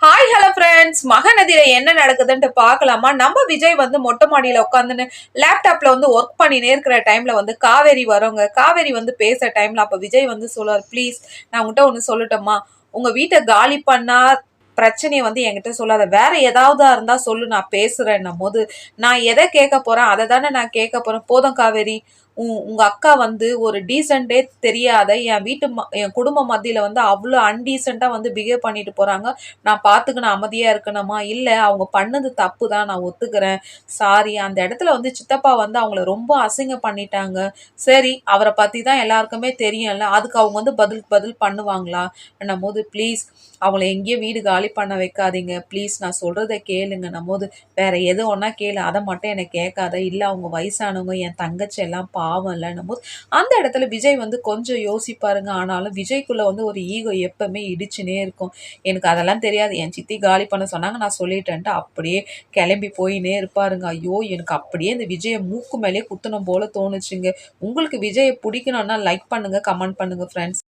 Hi hello friends, மகநதியில என்ன நடக்குதுன்ட்டு பார்க்கலாமா? நம்ம விஜய் வந்து மொட்டை மாடியில உட்காந்துன்னு லேப்டாப்ல வந்து ஒர்க் பண்ணினே இருக்கிற டைம்ல வந்து காவேரி வரோங்க. காவேரி வந்து பேசுற டைம்ல அப்ப விஜய் வந்து சொல்லுவார், ப்ளீஸ் நான் உங்ககிட்ட ஒன்று சொல்லட்டுமா? உங்க வீட்டை காலி பண்ணா பிரச்சனையை வந்து என்கிட்ட சொல்லாத, வேற ஏதாவது இருந்தா சொல்லு, நான் பேசுறேன்னும் போது நான் எதை கேட்க போறேன், அதை தானே நான் கேட்க போறேன். போதும் காவேரி, உங்க அக்கா வந்து ஒரு டீசெண்டே தெரியாத என் குடும்ப மத்தியில வந்து அவ்வளோ அன்டீசெண்டா வந்து பிஹேவ் பண்ணிட்டு போறாங்க. நான் பார்த்துக்கணும், அமைதியா இருக்கணுமா? இல்ல அவங்க பண்ணது தப்பு தான், நான் ஒத்துக்கிறேன். சாரி. அந்த இடத்துல வந்து சித்தப்பா வந்து அவங்கள ரொம்ப அசிங்கம் பண்ணிட்டாங்க. சரி, அவர பத்தி தான் எல்லாருக்குமே தெரியும்ல. அதுக்கு அவங்க வந்து பதிலுக்கு பதில் பண்ணுவாங்களா? என்னும்போது ப்ளீஸ் அவங்கள எங்கேயும் வீடு காலி பண்ண வைக்காதீங்க. ப்ளீஸ் நான் சொல்றத கேளுங்கன்னும்போது, வேற எது ஒண்ணா கேளு. அத மட்டும் என்ன கேட்காத. இல்ல அவங்க வயசானவங்க, என் தங்கச்சி எல்லாம் பாவம் இல்லன்னும்போது, அந்த இடத்துல விஜய் வந்து கொஞ்சம் யோசிப்பாருங்க. ஆனாலும் விஜய்க்குள்ள வந்து ஒரு ஈகோ எப்பவுமே இடிச்சுன்னே இருக்கும். எனக்கு அதெல்லாம் தெரியாது. என் சித்தி காலி பண்ண சொன்னாங்க, நான் சொல்லிட்டேன்ட்டு அப்படியே கிளம்பி போயின்னே இருப்பாருங்க. ஐயோ! எனக்கு அப்படியே இந்த விஜய மூக்கு மேலயே குத்தணும் போல தோணுச்சுங்க. உங்களுக்கு விஜய பிடிக்கணும்னா லைக் பண்ணுங்க, கமெண்ட் பண்ணுங்க ஃப்ரெண்ட்ஸ்.